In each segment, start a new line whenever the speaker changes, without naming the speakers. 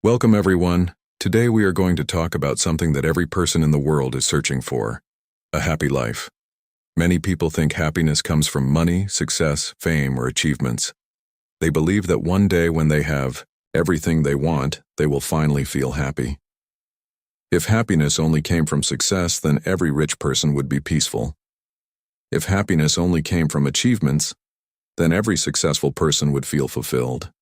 Welcome everyone. Today we are going to talk about something that every person in the world is searching for: a happy life. Many people think happiness comes from money, success, fame, or achievements. They believe that one day when they have everything they want, they will finally feel happy. If happiness only came from success, then every rich person would be peaceful. If happiness only came from achievements, then every successful person would feel fulfilled.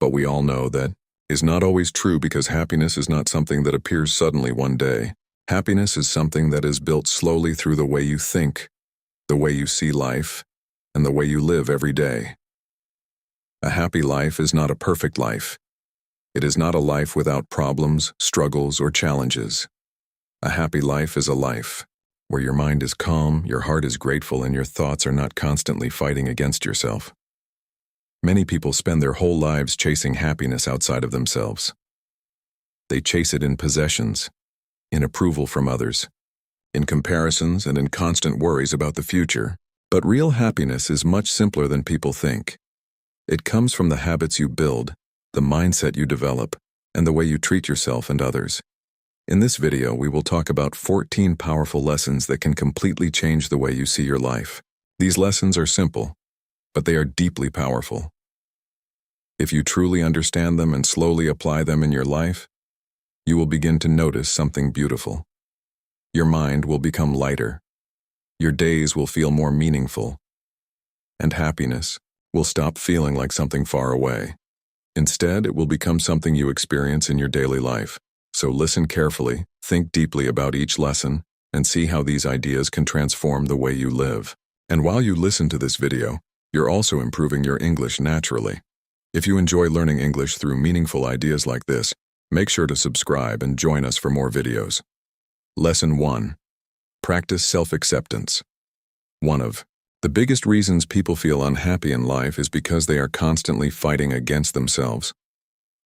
But we all know that is not always true, because happiness is not something that appears suddenly one day. Happiness is something that is built slowly through the way you think, the way you see life, and the way you live every day. A happy life is not a perfect life. It is not a life without problems, struggles, or challenges. A happy life is a life where your mind is calm, your heart is grateful, and your thoughts are not constantly fighting against yourself. Many people spend their whole lives chasing happiness outside of themselves. They chase it in possessions, in approval from others, in comparisons, and in constant worries about the future. But real happiness is much simpler than people think. It comes from the habits you build, the mindset you develop, and the way you treat yourself and others. In this video, we will talk about 14 powerful lessons that can completely change the way you see your life. These lessons are simple, but they are deeply powerful. If you truly understand them and slowly apply them in your life, you will begin to notice something beautiful. Your mind will become lighter. Your days will feel more meaningful. And happiness will stop feeling like something far away. Instead, it will become something you experience in your daily life. So listen carefully, think deeply about each lesson, and see how these ideas can transform the way you live. And while you listen to this video, you're also improving your English naturally. If you enjoy learning English through meaningful ideas like this, make sure to subscribe and join us for more videos. Lesson 1. Practice self-acceptance. One of the biggest reasons people feel unhappy in life is because they are constantly fighting against themselves.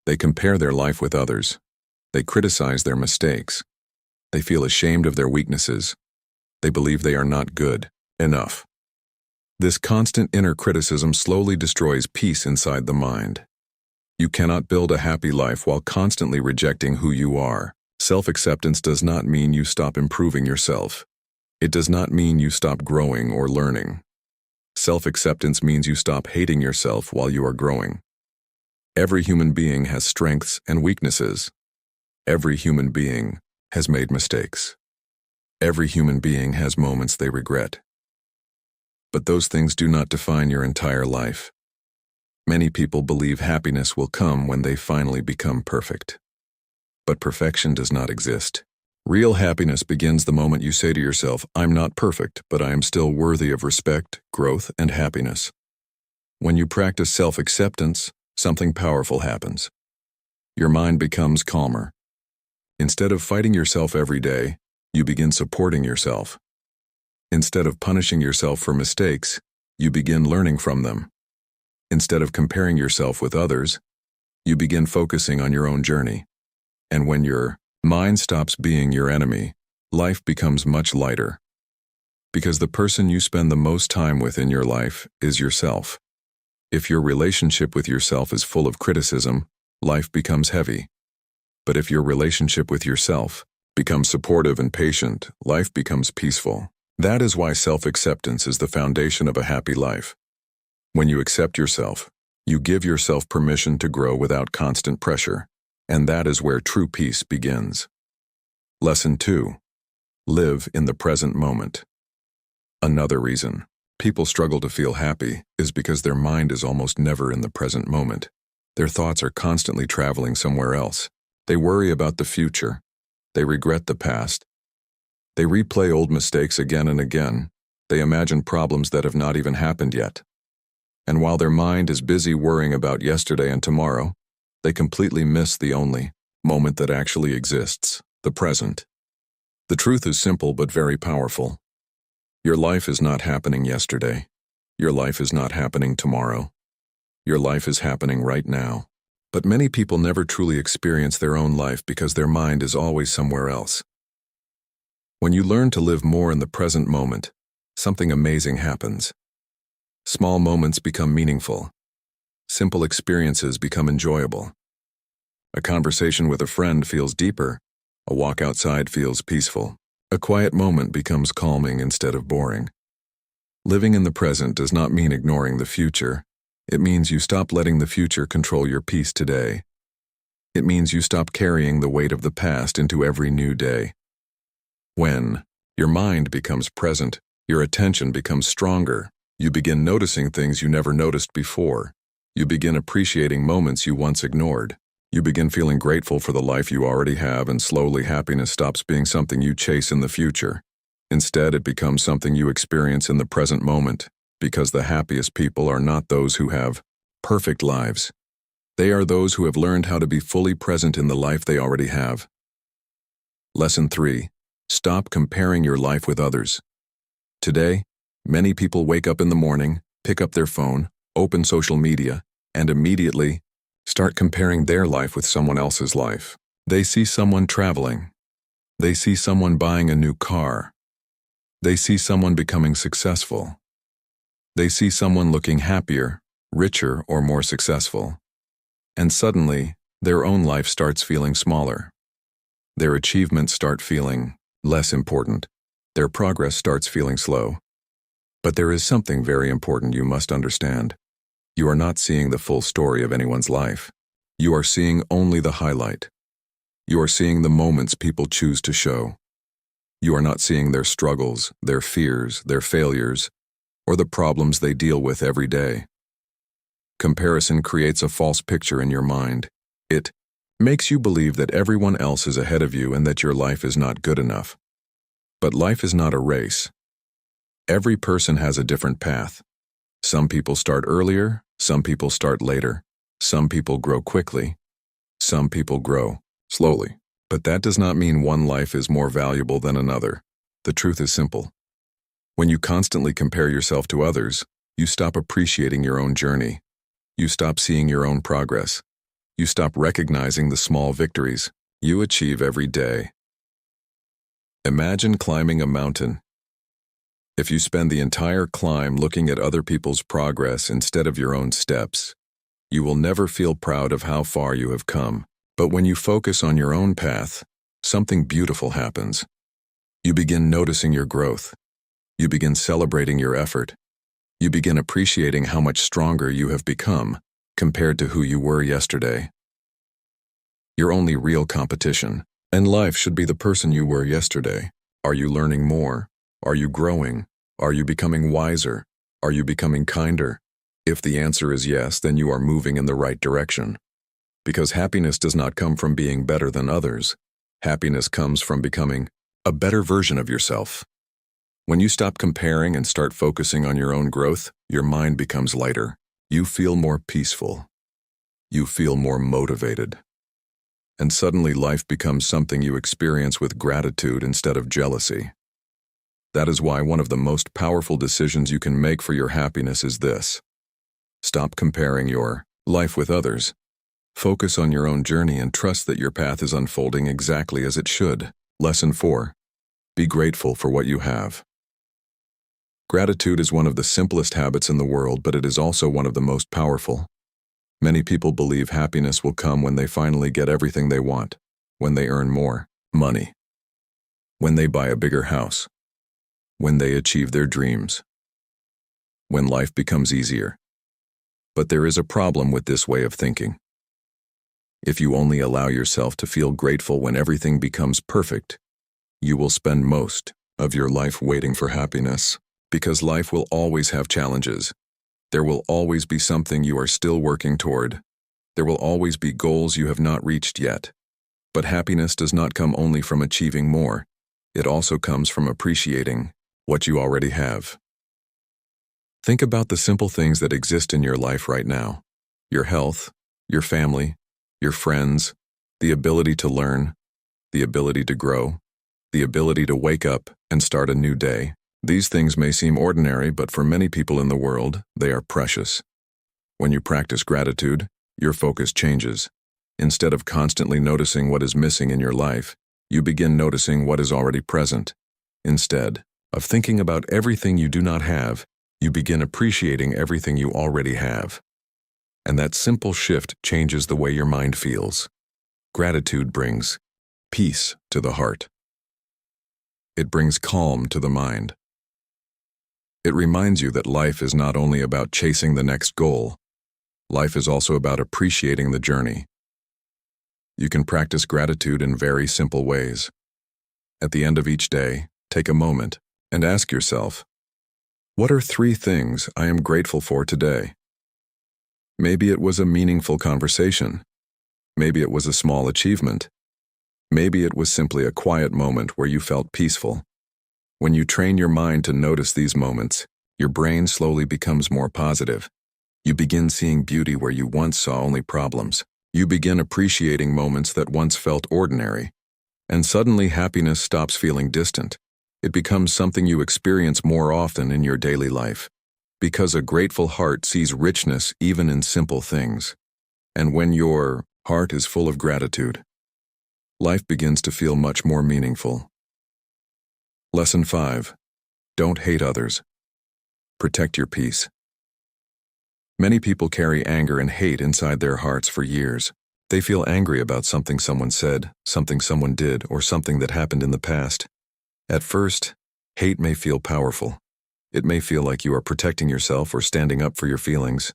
They compare their life with others. They criticize their mistakes. They feel ashamed of their weaknesses. They believe they are not good enough. This constant inner criticism slowly destroys peace inside the mind. You cannot build a happy life while constantly rejecting who you are. Self-acceptance does not mean you stop improving yourself. It does not mean you stop growing or learning. Self-acceptance means you stop hating yourself while you are growing. Every human being has strengths and weaknesses. Every human being has made mistakes. Every human being has moments they regret. But those things do not define your entire life. Many people believe happiness will come when they finally become perfect. But perfection does not exist. Real happiness begins the moment you say to yourself, "I'm not perfect, but I am still worthy of respect, growth, and happiness." When you practice self-acceptance, something powerful happens. Your mind becomes calmer. Instead of fighting yourself every day, you begin supporting yourself. Instead of punishing yourself for mistakes, you begin learning from them. Instead of comparing yourself with others, you begin focusing on your own journey. And when your mind stops being your enemy, life becomes much lighter. Because the person you spend the most time with in your life is yourself. If your relationship with yourself is full of criticism, life becomes heavy. But if your relationship with yourself becomes supportive and patient, life becomes peaceful. That is why self-acceptance is the foundation of a happy life. When you accept yourself, you give yourself permission to grow without constant pressure, and that is where true peace begins. Lesson 2. Live in the present moment. Another reason people struggle to feel happy is because their mind is almost never in the present moment. Their thoughts are constantly traveling somewhere else. They worry about the future. They regret the past. They replay old mistakes again and again. They imagine problems that have not even happened yet. And while their mind is busy worrying about yesterday and tomorrow, they completely miss the only moment that actually exists, the present. The truth is simple but very powerful. Your life is not happening yesterday. Your life is not happening tomorrow. Your life is happening right now. But many people never truly experience their own life because their mind is always somewhere else. When you learn to live more in the present moment, something amazing happens. Small moments become meaningful. Simple experiences become enjoyable. A conversation with a friend feels deeper. A walk outside feels peaceful. A quiet moment becomes calming instead of boring. Living in the present does not mean ignoring the future. It means you stop letting the future control your peace today. It means you stop carrying the weight of the past into every new day. When your mind becomes present, your attention becomes stronger. You begin noticing things you never noticed before. You begin appreciating moments you once ignored. You begin feeling grateful for the life you already have, and slowly happiness stops being something you chase in the future. Instead, it becomes something you experience in the present moment, because the happiest people are not those who have perfect lives. They are those who have learned how to be fully present in the life they already have. Lesson 3. Stop comparing your life with others. Today, many people wake up in the morning, pick up their phone, open social media, and immediately start comparing their life with someone else's life. They see someone traveling. They see someone buying a new car. They see someone becoming successful. They see someone looking happier, richer, or more successful. And suddenly, their own life starts feeling smaller. Their achievements start feeling less important. Their progress starts feeling slow. But there is something very important you must understand. You are not seeing the full story of anyone's life. You are seeing only the highlight. You are seeing the moments people choose to show. You are not seeing their struggles, their fears, their failures, or the problems they deal with every day. Comparison creates a false picture in your mind. It makes you believe that everyone else is ahead of you and that your life is not good enough. But life is not a race. Every person has a different path. Some people start earlier, some people start later, some people grow quickly, some people grow slowly. But that does not mean one life is more valuable than another. The truth is simple. When you constantly compare yourself to others, you stop appreciating your own journey. You stop seeing your own progress. You stop recognizing the small victories you achieve every day. Imagine climbing a mountain. If you spend the entire climb looking at other people's progress instead of your own steps, you will never feel proud of how far you have come. But when you focus on your own path, something beautiful happens. You begin noticing your growth. You begin celebrating your effort. You begin appreciating how much stronger you have become compared to who you were yesterday. Your only real competition in life should be the person you were yesterday. Are you learning more? Are you growing? Are you becoming wiser? Are you becoming kinder? If the answer is yes, then you are moving in the right direction. Because happiness does not come from being better than others. Happiness comes from becoming a better version of yourself. When you stop comparing and start focusing on your own growth, your mind becomes lighter. You feel more peaceful. You feel more motivated. And suddenly life becomes something you experience with gratitude instead of jealousy. That is why one of the most powerful decisions you can make for your happiness is this. Stop comparing your life with others. Focus on your own journey and trust that your path is unfolding exactly as it should. Lesson 4. Be grateful for what you have. Gratitude is one of the simplest habits in the world, but it is also one of the most powerful. Many people believe happiness will come when they finally get everything they want, when they earn more money, when they buy a bigger house, when they achieve their dreams, when life becomes easier. But there is a problem with this way of thinking. If you only allow yourself to feel grateful when everything becomes perfect, you will spend most of your life waiting for happiness, because life will always have challenges. There will always be something you are still working toward. There will always be goals you have not reached yet. But happiness does not come only from achieving more. It also comes from appreciating what you already have. Think about the simple things that exist in your life right now. Your health, your family, your friends, the ability to learn, the ability to grow, the ability to wake up and start a new day. These things may seem ordinary, but for many people in the world, they are precious. When you practice gratitude, your focus changes. Instead of constantly noticing what is missing in your life, you begin noticing what is already present. Instead of thinking about everything you do not have, you begin appreciating everything you already have. And that simple shift changes the way your mind feels. Gratitude brings peace to the heart. It brings calm to the mind. It reminds you that life is not only about chasing the next goal, life is also about appreciating the journey. You can practice gratitude in very simple ways. At the end of each day, take a moment and ask yourself, what are 3 things I am grateful for today? Maybe it was a meaningful conversation. Maybe it was a small achievement. Maybe it was simply a quiet moment where you felt peaceful. When you train your mind to notice these moments, your brain slowly becomes more positive. You begin seeing beauty where you once saw only problems. You begin appreciating moments that once felt ordinary. And suddenly happiness stops feeling distant. It becomes something you experience more often in your daily life. Because a grateful heart sees richness even in simple things. And when your heart is full of gratitude, life begins to feel much more meaningful. Lesson 5. Don't hate others. Protect your peace. Many people carry anger and hate inside their hearts for years. They feel angry about something someone said, something someone did, or something that happened in the past. At first, hate may feel powerful. It may feel like you are protecting yourself or standing up for your feelings.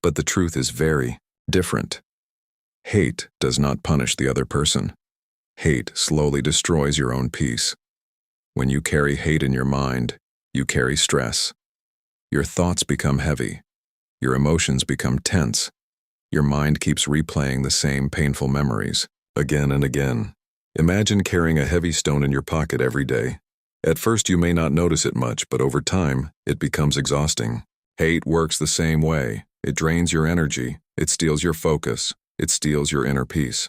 But the truth is very different. Hate does not punish the other person. Hate slowly destroys your own peace. When you carry hate in your mind, you carry stress. Your thoughts become heavy. Your emotions become tense. Your mind keeps replaying the same painful memories, again and again. Imagine carrying a heavy stone in your pocket every day. At first you may not notice it much, but over time, it becomes exhausting. Hate works the same way. It drains your energy. It steals your focus. It steals your inner peace.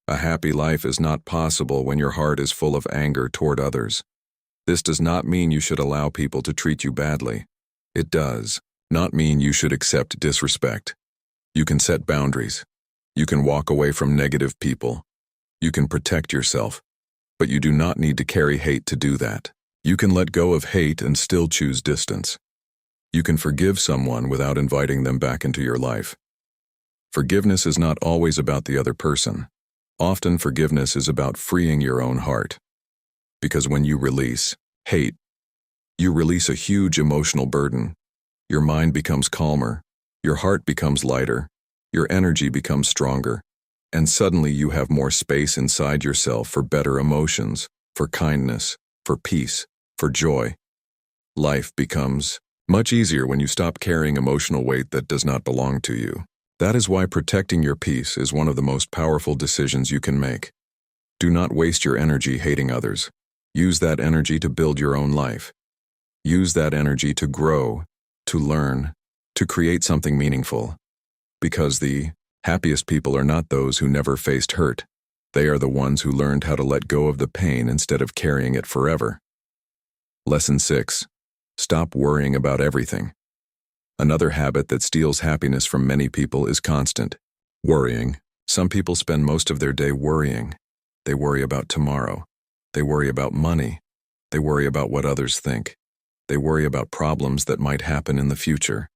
A happy life is not possible when your heart is full of anger toward others. This does not mean you should allow people to treat you badly. It does not mean you should accept disrespect. You can set boundaries. You can walk away from negative people. You can protect yourself, but you do not need to carry hate to do that. You can let go of hate and still choose distance. You can forgive someone without inviting them back into your life. Forgiveness is not always about the other person. Often forgiveness is about freeing your own heart. Because when you release hate, you release a huge emotional burden. Your mind becomes calmer, your heart becomes lighter, your energy becomes stronger, and suddenly you have more space inside yourself for better emotions, for kindness, for peace, for joy. Life becomes much easier when you stop carrying emotional weight that does not belong to you. That is why protecting your peace is one of the most powerful decisions you can make. Do not waste your energy hating others. Use that energy to build your own life. Use that energy to grow, to learn, to create something meaningful. Because the happiest people are not those who never faced hurt. They are the ones who learned how to let go of the pain instead of carrying it forever. Lesson 6. Stop worrying about everything. Another habit that steals happiness from many people is constant worrying. Some people spend most of their day worrying. They worry about tomorrow. They worry about money. They worry about what others think. They worry about problems that might happen in the future.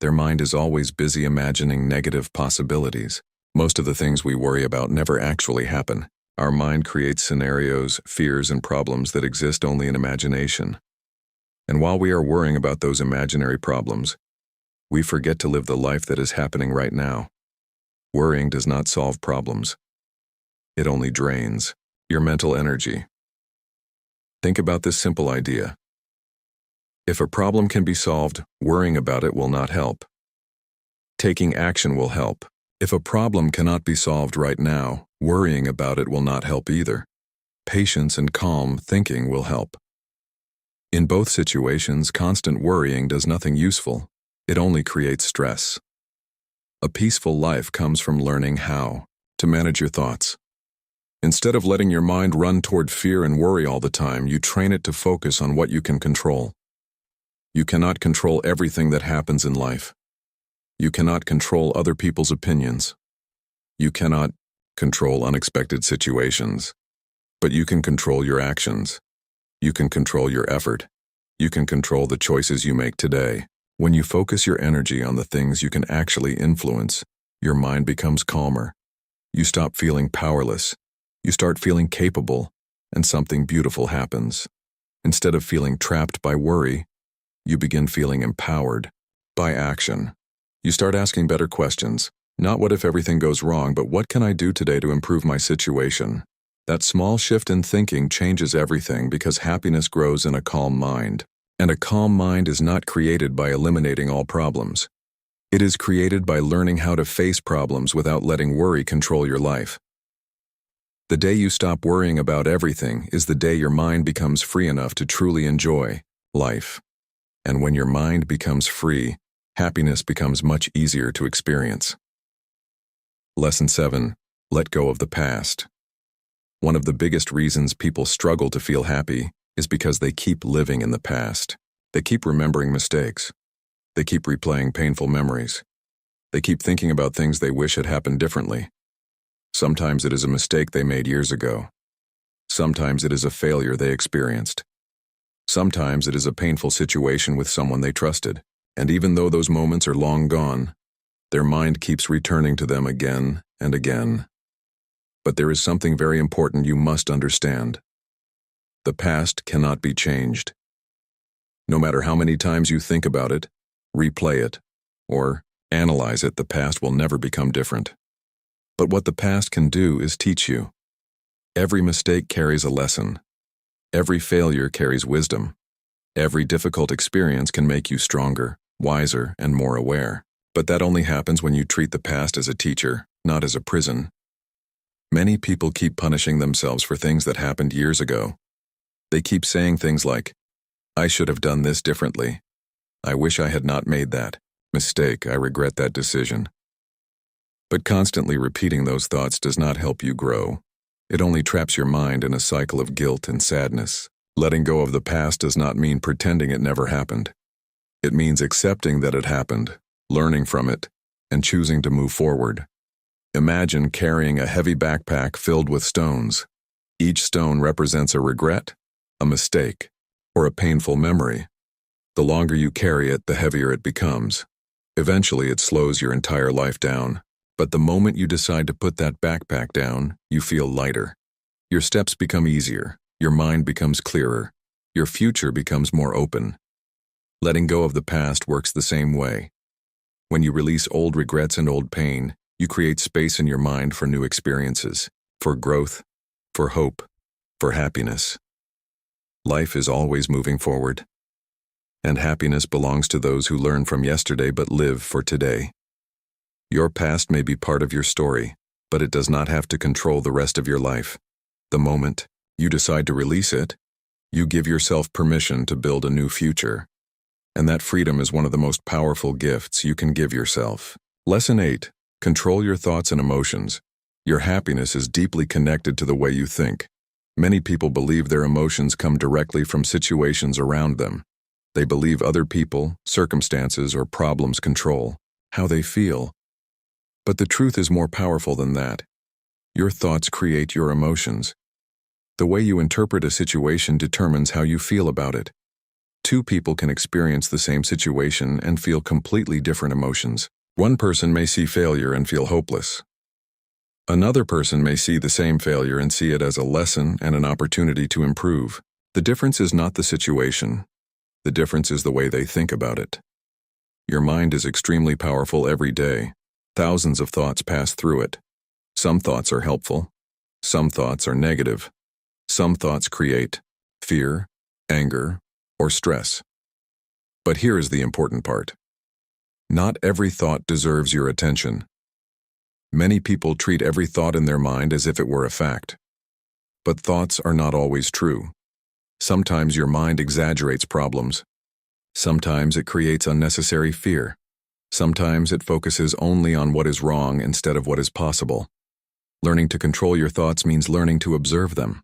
Their mind is always busy imagining negative possibilities. Most of the things we worry about never actually happen. Our mind creates scenarios, fears, and problems that exist only in imagination. And while we are worrying about those imaginary problems, we forget to live the life that is happening right now. Worrying does not solve problems. It only drains your mental energy. Think about this simple idea. If a problem can be solved, worrying about it will not help. Taking action will help. If a problem cannot be solved right now, worrying about it will not help either. Patience and calm thinking will help. In both situations, constant worrying does nothing useful. It only creates stress. A peaceful life comes from learning how to manage your thoughts. Instead of letting your mind run toward fear and worry all the time, you train it to focus on what you can control. You cannot control everything that happens in life. You cannot control other people's opinions. You cannot control unexpected situations. But you can control your actions. You can control your effort. You can control the choices you make today. When you focus your energy on the things you can actually influence, your mind becomes calmer. You stop feeling powerless. You start feeling capable, and something beautiful happens. Instead of feeling trapped by worry, you begin feeling empowered by action. You start asking better questions. Not what if everything goes wrong, but what can I do today to improve my situation? That small shift in thinking changes everything because happiness grows in a calm mind. And a calm mind is not created by eliminating all problems. It is created by learning how to face problems without letting worry control your life. The day you stop worrying about everything is the day your mind becomes free enough to truly enjoy life. And when your mind becomes free, happiness becomes much easier to experience. Lesson 7. Let go of the past. One of the biggest reasons people struggle to feel happy is because they keep living in the past. They keep remembering mistakes. They keep replaying painful memories. They keep thinking about things they wish had happened differently. Sometimes it is a mistake they made years ago. Sometimes it is a failure they experienced. Sometimes it is a painful situation with someone they trusted. And even though those moments are long gone, their mind keeps returning to them again and again. But there is something very important you must understand. The past cannot be changed. No matter how many times you think about it, replay it, or analyze it, the past will never become different. But what the past can do is teach you. Every mistake carries a lesson. Every failure carries wisdom. Every difficult experience can make you stronger, wiser, and more aware. But that only happens when you treat the past as a teacher, not as a prison. Many people keep punishing themselves for things that happened years ago. They keep saying things like, I should have done this differently. I wish I had not made that mistake. I regret that decision. But constantly repeating those thoughts does not help you grow. It only traps your mind in a cycle of guilt and sadness. Letting go of the past does not mean pretending it never happened. It means accepting that it happened, learning from it, and choosing to move forward. Imagine carrying a heavy backpack filled with stones. Each stone represents a regret, a mistake, or a painful memory. The longer you carry it, the heavier it becomes. Eventually, it slows your entire life down. But the moment you decide to put that backpack down, you feel lighter. Your steps become easier, your mind becomes clearer, your future becomes more open. Letting go of the past works the same way. When you release old regrets and old pain, you create space in your mind for new experiences, for growth, for hope, for happiness. Life is always moving forward. And happiness belongs to those who learn from yesterday but live for today. Your past may be part of your story, but it does not have to control the rest of your life. The moment you decide to release it, you give yourself permission to build a new future. And that freedom is one of the most powerful gifts you can give yourself. Lesson 8. Control your thoughts and emotions. Your happiness is deeply connected to the way you think. Many people believe their emotions come directly from situations around them. They believe other people, circumstances, or problems control how they feel. But the truth is more powerful than that. Your thoughts create your emotions. The way you interpret a situation determines how you feel about it. Two people can experience the same situation and feel completely different emotions. One person may see failure and feel hopeless. Another person may see the same failure and see it as a lesson and an opportunity to improve. The difference is not the situation. The difference is the way they think about it. Your mind is extremely powerful every day. Thousands of thoughts pass through it. Some thoughts are helpful. Some thoughts are negative. Some thoughts create fear, anger, or stress. But here is the important part. Not every thought deserves your attention. Many people treat every thought in their mind as if it were a fact. But thoughts are not always true. Sometimes your mind exaggerates problems. Sometimes it creates unnecessary fear. Sometimes it focuses only on what is wrong instead of what is possible. Learning to control your thoughts means learning to observe them.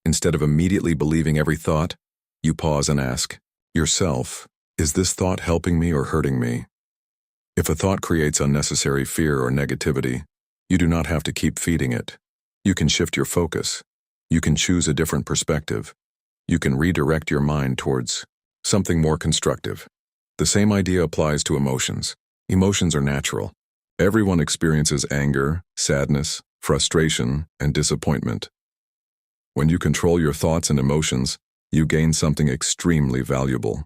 Instead of immediately believing every thought, you pause and ask yourself, is this thought helping me or hurting me? If a thought creates unnecessary fear or negativity, you do not have to keep feeding it. You can shift your focus. You can choose a different perspective. You can redirect your mind towards something more constructive. The same idea applies to emotions. Emotions are natural. Everyone experiences anger, sadness, frustration, and disappointment. When you control your thoughts and emotions, you gain something extremely valuable.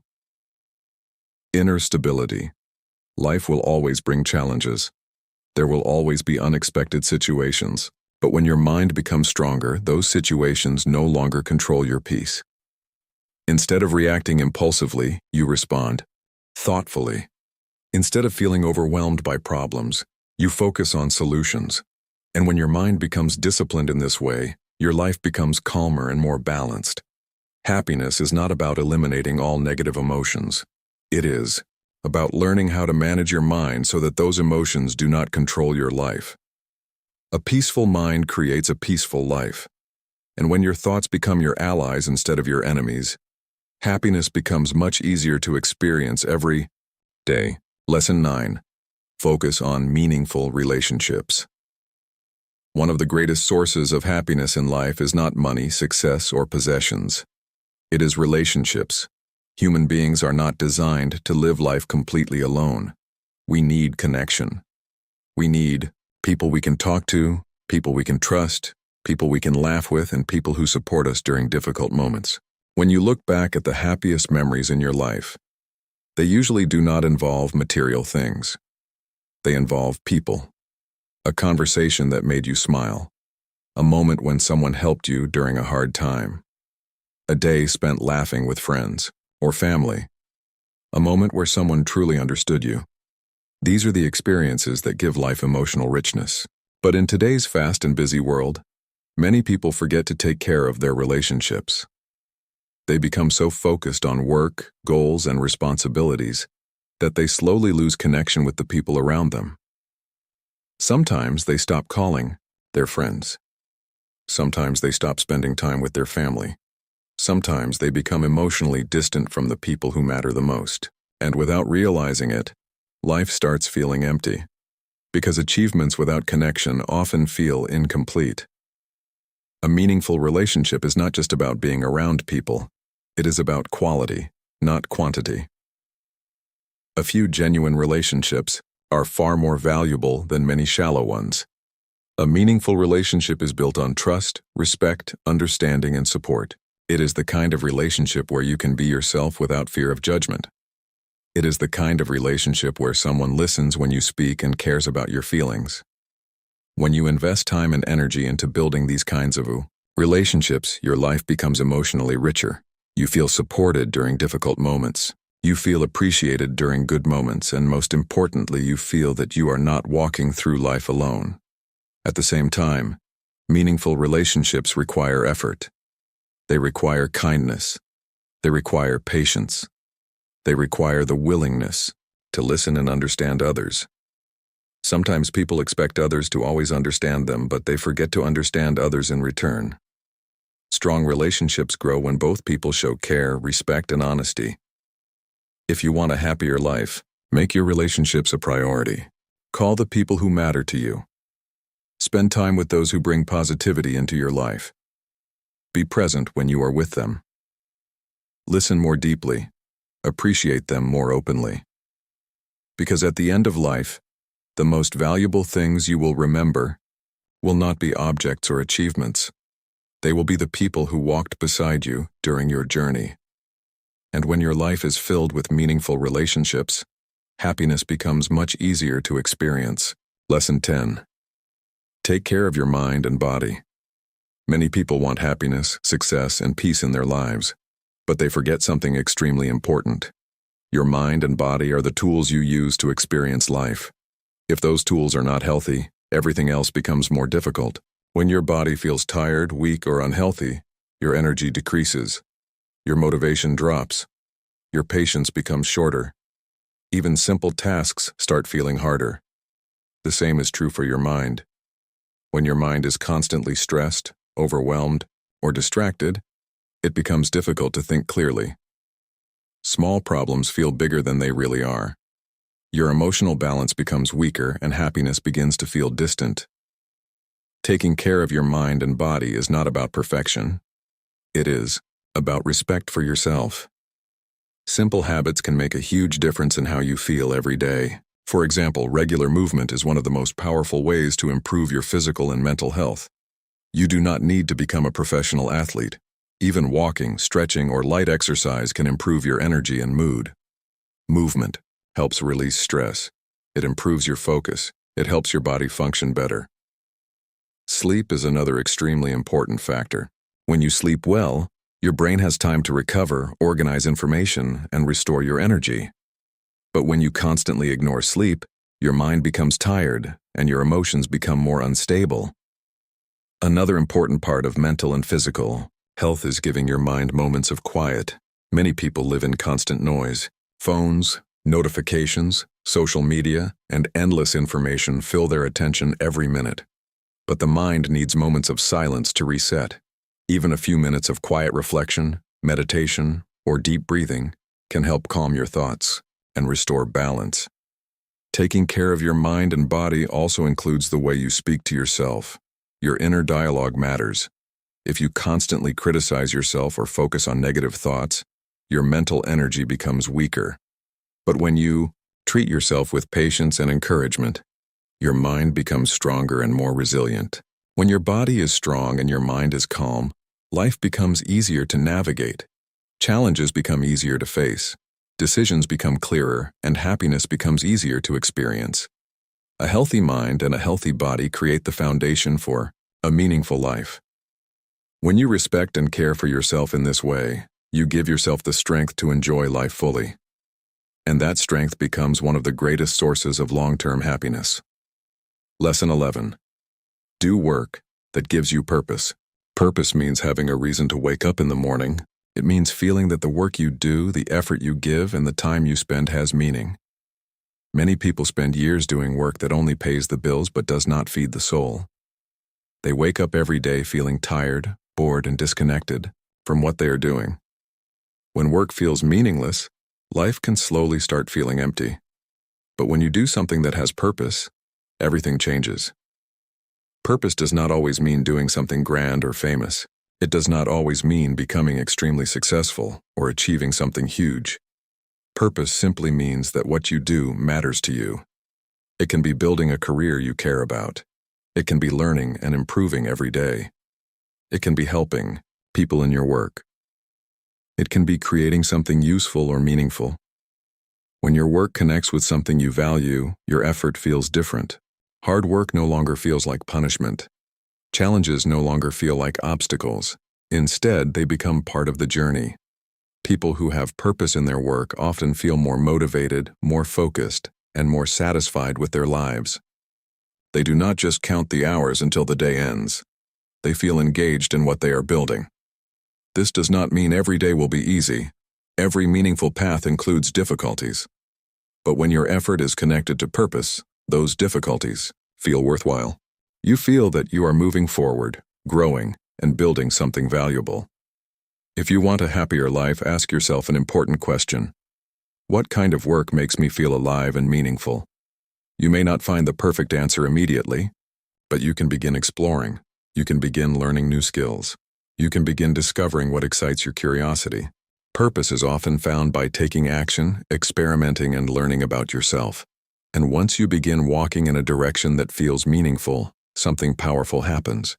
Inner stability. Life will always bring challenges. There will always be unexpected situations. But when your mind becomes stronger, those situations no longer control your peace. Instead of reacting impulsively, you respond thoughtfully. Instead of feeling overwhelmed by problems, you focus on solutions. And when your mind becomes disciplined in this way, your life becomes calmer and more balanced. Happiness is not about eliminating all negative emotions. It is about learning how to manage your mind so that those emotions do not control your life. A peaceful mind creates a peaceful life. And when your thoughts become your allies instead of your enemies, happiness becomes much easier to experience every day. Lesson 9. Focus on meaningful relationships. One of the greatest sources of happiness in life is not money, success, or possessions. It is relationships. Human beings are not designed to live life completely alone. We need connection. We need people we can talk to, people we can trust, people we can laugh with, and people who support us during difficult moments. When you look back at the happiest memories in your life, they usually do not involve material things. They involve people. A conversation that made you smile. A moment when someone helped you during a hard time. A day spent laughing with friends or family. A moment where someone truly understood you. These are the experiences that give life emotional richness. But in today's fast and busy world, many people forget to take care of their relationships. They become so focused on work, goals, and responsibilities that they slowly lose connection with the people around them. Sometimes they stop calling their friends. Sometimes they stop spending time with their family. Sometimes they become emotionally distant from the people who matter the most. And without realizing it, life starts feeling empty, because achievements without connection often feel incomplete. A meaningful relationship is not just about being around people. It is about quality, not quantity. A few genuine relationships are far more valuable than many shallow ones. A meaningful relationship is built on trust, respect, understanding, and support. It is the kind of relationship where you can be yourself without fear of judgment. It is the kind of relationship where someone listens when you speak and cares about your feelings. When you invest time and energy into building these kinds of relationships, your life becomes emotionally richer. You feel supported during difficult moments. You feel appreciated during good moments, and most importantly, you feel that you are not walking through life alone. At the same time, meaningful relationships require effort. They require kindness. They require patience. They require the willingness to listen and understand others. Sometimes people expect others to always understand them, but they forget to understand others in return. Strong relationships grow when both people show care, respect, and honesty. If you want a happier life, make your relationships a priority. Call the people who matter to you. Spend time with those who bring positivity into your life. Be present when you are with them. Listen more deeply. Appreciate them more openly. Because at the end of life, the most valuable things you will remember will not be objects or achievements. They will be the people who walked beside you during your journey. And when your life is filled with meaningful relationships, happiness becomes much easier to experience. Lesson 10. Take care of your mind and body. Many people want happiness, success, and peace in their lives, but they forget something extremely important. Your mind and body are the tools you use to experience life. If those tools are not healthy, everything else becomes more difficult. When your body feels tired, weak, or unhealthy, your energy decreases. Your motivation drops. Your patience becomes shorter. Even simple tasks start feeling harder. The same is true for your mind. When your mind is constantly stressed, overwhelmed, or distracted, it becomes difficult to think clearly. Small problems feel bigger than they really are. Your emotional balance becomes weaker and happiness begins to feel distant. Taking care of your mind and body is not about perfection. It is about respect for yourself. Simple habits can make a huge difference in how you feel every day. For example, regular movement is one of the most powerful ways to improve your physical and mental health. You do not need to become a professional athlete. Even walking, stretching, or light exercise can improve your energy and mood. Movement helps release stress. It improves your focus. It helps your body function better. Sleep is another extremely important factor. When you sleep well, your brain has time to recover, organize information, and restore your energy. But when you constantly ignore sleep, your mind becomes tired and your emotions become more unstable. Another important part of mental and physical health is giving your mind moments of quiet. Many people live in constant noise. Phones, notifications, social media, and endless information fill their attention every minute. But the mind needs moments of silence to reset. Even a few minutes of quiet reflection, meditation, or deep breathing can help calm your thoughts and restore balance. Taking care of your mind and body also includes the way you speak to yourself. Your inner dialogue matters. If you constantly criticize yourself or focus on negative thoughts, your mental energy becomes weaker. But when you treat yourself with patience and encouragement, your mind becomes stronger and more resilient. When your body is strong and your mind is calm, life becomes easier to navigate. Challenges become easier to face. Decisions become clearer, and happiness becomes easier to experience. A healthy mind and a healthy body create the foundation for a meaningful life. When you respect and care for yourself in this way, you give yourself the strength to enjoy life fully. And that strength becomes one of the greatest sources of long-term happiness. Lesson 11. Do work that gives you purpose. Purpose means having a reason to wake up in the morning. It means feeling that the work you do, the effort you give, and the time you spend has meaning. Many people spend years doing work that only pays the bills but does not feed the soul. They wake up every day feeling tired, bored, and disconnected from what they are doing. When work feels meaningless, life can slowly start feeling empty. But when you do something that has purpose, everything changes. Purpose does not always mean doing something grand or famous. It does not always mean becoming extremely successful or achieving something huge. Purpose simply means that what you do matters to you. It can be building a career you care about. It can be learning and improving every day. It can be helping people in your work. It can be creating something useful or meaningful. When your work connects with something you value, your effort feels different. Hard work no longer feels like punishment. Challenges no longer feel like obstacles. Instead, they become part of the journey. People who have purpose in their work often feel more motivated, more focused, and more satisfied with their lives. They do not just count the hours until the day ends. They feel engaged in what they are building. This does not mean every day will be easy. Every meaningful path includes difficulties. But when your effort is connected to purpose, those difficulties feel worthwhile. You feel that you are moving forward, growing, and building something valuable. If you want a happier life, ask yourself an important question. What kind of work makes me feel alive and meaningful? You may not find the perfect answer immediately, but you can begin exploring. You can begin learning new skills. You can begin discovering what excites your curiosity. Purpose is often found by taking action, experimenting, and learning about yourself. And once you begin walking in a direction that feels meaningful, something powerful happens.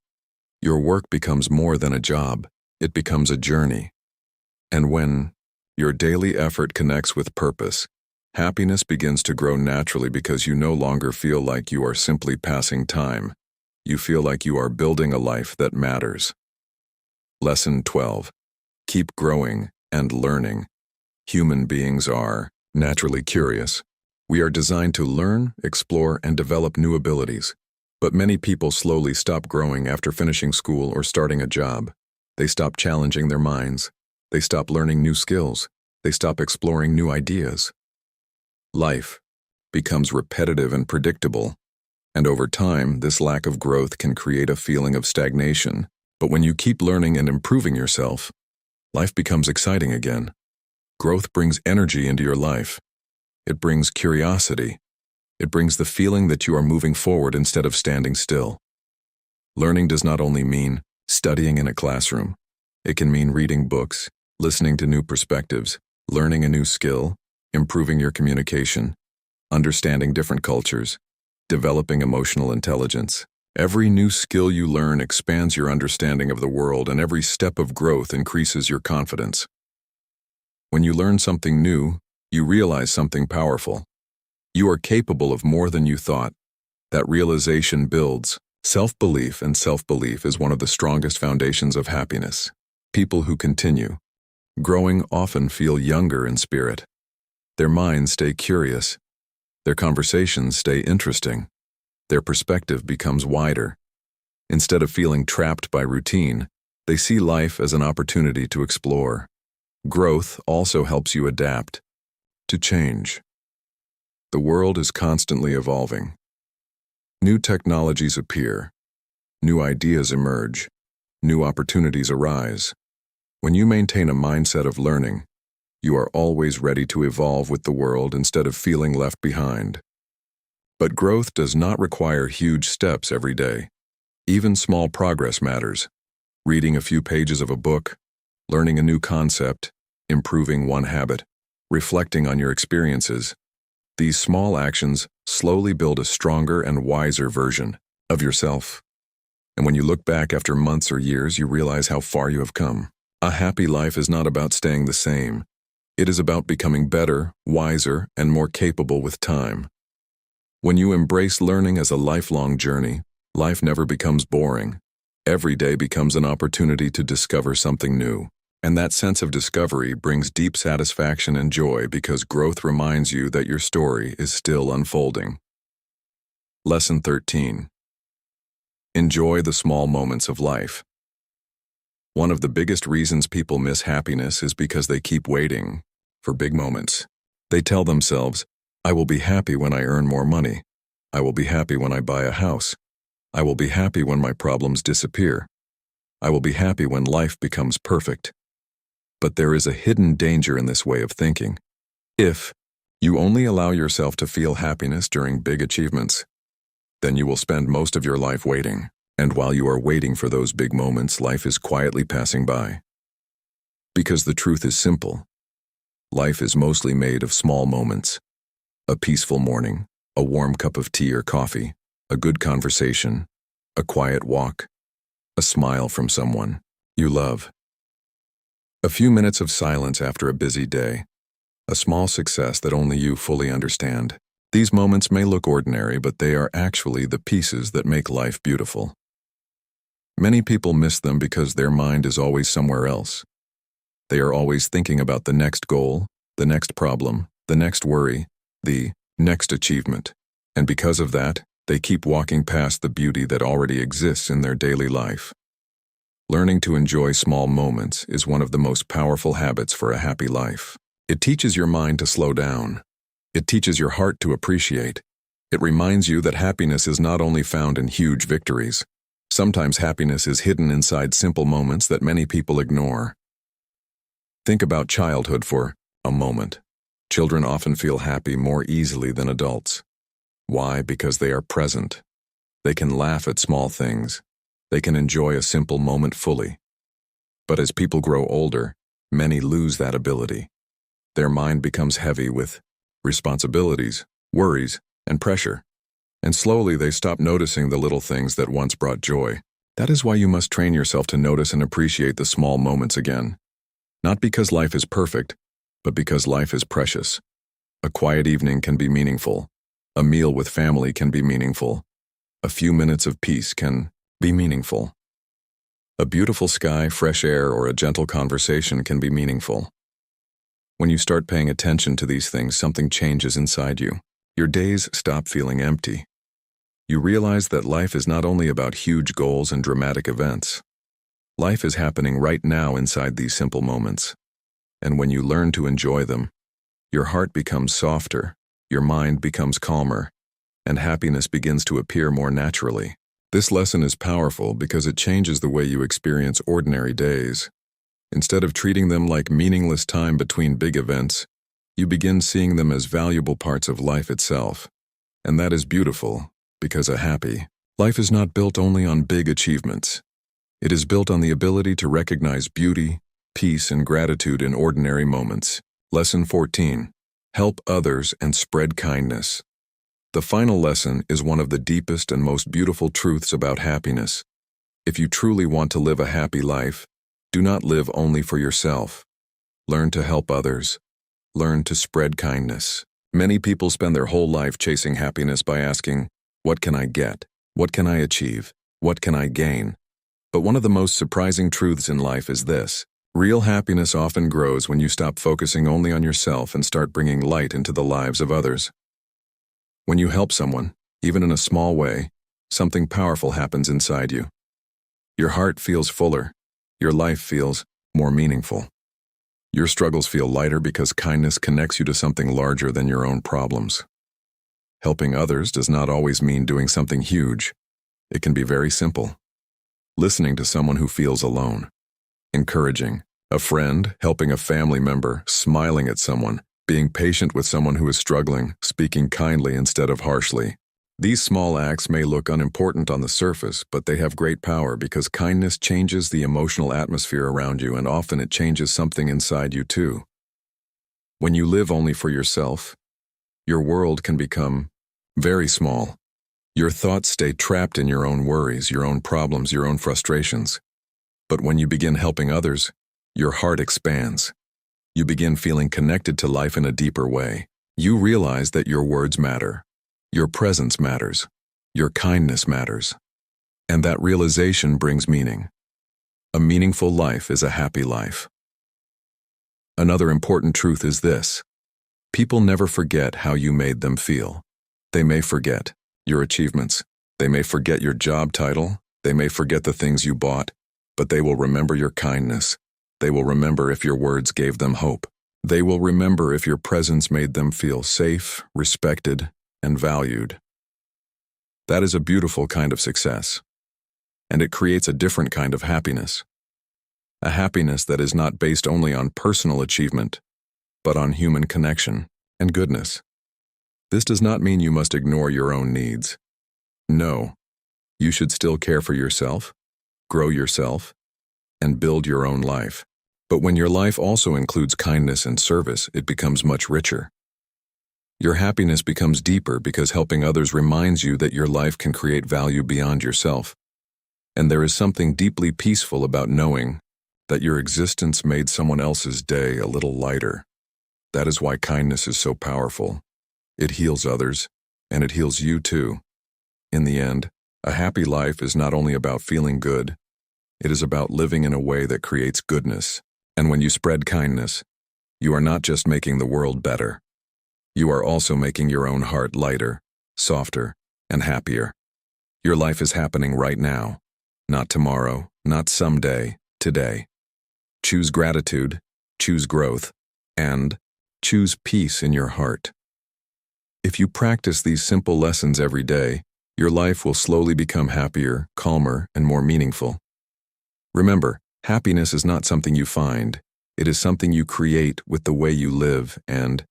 Your work becomes more than a job. It becomes a journey. And when your daily effort connects with purpose, happiness begins to grow naturally because you no longer feel like you are simply passing time. You feel like you are building a life that matters. Lesson 12. Keep growing and learning. Human beings are naturally curious. We are designed to learn, explore, and develop new abilities. But many people slowly stop growing after finishing school or starting a job. They stop challenging their minds. They stop learning new skills. They stop exploring new ideas. Life becomes repetitive and predictable. And over time, this lack of growth can create a feeling of stagnation. But when you keep learning and improving yourself, life becomes exciting again. Growth brings energy into your life. It brings curiosity. It brings the feeling that you are moving forward instead of standing still. Learning does not only mean studying in a classroom. It can mean reading books, listening to new perspectives, learning a new skill, improving your communication. understanding different cultures, developing emotional intelligence. Every new skill you learn expands your understanding of the world, and every step of growth increases your confidence. When you learn something new, you realize something powerful. You are capable of more than you thought. That realization builds self-belief, and self-belief is one of the strongest foundations of happiness. People who continue growing often feel younger in spirit. Their minds stay curious. Their conversations stay interesting. Their perspective becomes wider. Instead of feeling trapped by routine, they see life as an opportunity to explore. Growth also helps you adapt to change. The world is constantly evolving. New technologies appear. New ideas emerge. New opportunities arise. When you maintain a mindset of learning, you are always ready to evolve with the world instead of feeling left behind. But growth does not require huge steps every day. Even small progress matters. Reading a few pages of a book, learning a new concept, improving one habit, reflecting on your experiences. These small actions slowly build a stronger and wiser version of yourself. And when you look back after months or years, you realize how far you have come. A happy life is not about staying the same. It is about becoming better, wiser, and more capable with time. When you embrace learning as a lifelong journey, life never becomes boring. Every day becomes an opportunity to discover something new. And that sense of discovery brings deep satisfaction and joy, because growth reminds you that your story is still unfolding. Lesson 13. Enjoy the small moments of life. One of the biggest reasons people miss happiness is because they keep waiting for big moments. They tell themselves, I will be happy when I earn more money. I will be happy when I buy a house. I will be happy when my problems disappear. I will be happy when life becomes perfect. But there is a hidden danger in this way of thinking. If you only allow yourself to feel happiness during big achievements, then you will spend most of your life waiting. And while you are waiting for those big moments, life is quietly passing by. Because the truth is simple. Life is mostly made of small moments. A peaceful morning, a warm cup of tea or coffee, a good conversation, a quiet walk, a smile from someone you love. A few minutes of silence after a busy day, a small success that only you fully understand. These moments may look ordinary, but they are actually the pieces that make life beautiful. Many people miss them because their mind is always somewhere else. They are always thinking about the next goal, the next problem, the next worry, the next achievement. And because of that, they keep walking past the beauty that already exists in their daily life. Learning to enjoy small moments is one of the most powerful habits for a happy life. It teaches your mind to slow down. It teaches your heart to appreciate. It reminds you that happiness is not only found in huge victories. Sometimes happiness is hidden inside simple moments that many people ignore. Think about childhood for a moment. Children often feel happy more easily than adults. Why? Because they are present. They can laugh at small things. They can enjoy a simple moment fully. But as people grow older, many lose that ability. Their mind becomes heavy with responsibilities, worries, and pressure. And slowly they stop noticing the little things that once brought joy. That is why you must train yourself to notice and appreciate the small moments again. Not because life is perfect, but because life is precious. A quiet evening can be meaningful. A meal with family can be meaningful. A few minutes of peace can be meaningful. A beautiful sky, fresh air, or a gentle conversation can be meaningful. When you start paying attention to these things, something changes inside you. Your days stop feeling empty. You realize that life is not only about huge goals and dramatic events. Life is happening right now inside these simple moments. And when you learn to enjoy them, your heart becomes softer, your mind becomes calmer, and happiness begins to appear more naturally. This lesson is powerful because it changes the way you experience ordinary days. Instead of treating them like meaningless time between big events, you begin seeing them as valuable parts of life itself. And that is beautiful, because a happy life is not built only on big achievements. It is built on the ability to recognize beauty, peace, and gratitude in ordinary moments. Lesson 14. Help others and spread kindness. The final lesson is one of the deepest and most beautiful truths about happiness. If you truly want to live a happy life, do not live only for yourself. Learn to help others. Learn to spread kindness. Many people spend their whole life chasing happiness by asking, what can I get? What can I achieve? What can I gain? But one of the most surprising truths in life is this. Real happiness often grows when you stop focusing only on yourself and start bringing light into the lives of others. When you help someone, even in a small way, something powerful happens inside you. Your heart feels fuller. Your life feels more meaningful. Your struggles feel lighter because kindness connects you to something larger than your own problems. Helping others does not always mean doing something huge. It can be very simple. Listening to someone who feels alone. Encouraging a friend, helping a family member, smiling at someone, being patient with someone who is struggling, speaking kindly instead of harshly. These small acts may look unimportant on the surface, but they have great power because kindness changes the emotional atmosphere around you, and often it changes something inside you too. When you live only for yourself, your world can become very small. Your thoughts stay trapped in your own worries, your own problems, your own frustrations. But when you begin helping others, your heart expands. You begin feeling connected to life in a deeper way. You realize that your words matter. Your presence matters. Your kindness matters. And that realization brings meaning. A meaningful life is a happy life. Another important truth is this. People never forget how you made them feel. They may forget your achievements. They may forget your job title. They may forget the things you bought. But they will remember your kindness. They will remember if your words gave them hope. They will remember if your presence made them feel safe, respected, and valued. That is a beautiful kind of success. And it creates a different kind of happiness. A happiness that is not based only on personal achievement, but on human connection and goodness. This does not mean you must ignore your own needs. No, you should still care for yourself, grow yourself, and build your own life. But when your life also includes kindness and service, it becomes much richer. Your happiness becomes deeper because helping others reminds you that your life can create value beyond yourself. And there is something deeply peaceful about knowing that your existence made someone else's day a little lighter. That is why kindness is so powerful. It heals others, and it heals you too. In the end, a happy life is not only about feeling good, it is about living in a way that creates goodness. And when you spread kindness, you are not just making the world better. You are also making your own heart lighter, softer, and happier. Your life is happening right now, not tomorrow, not someday, today. Choose gratitude, choose growth, and choose peace in your heart. If you practice these simple lessons every day, your life will slowly become happier, calmer, and more meaningful. Remember, happiness is not something you find. It is something you create with the way you live, and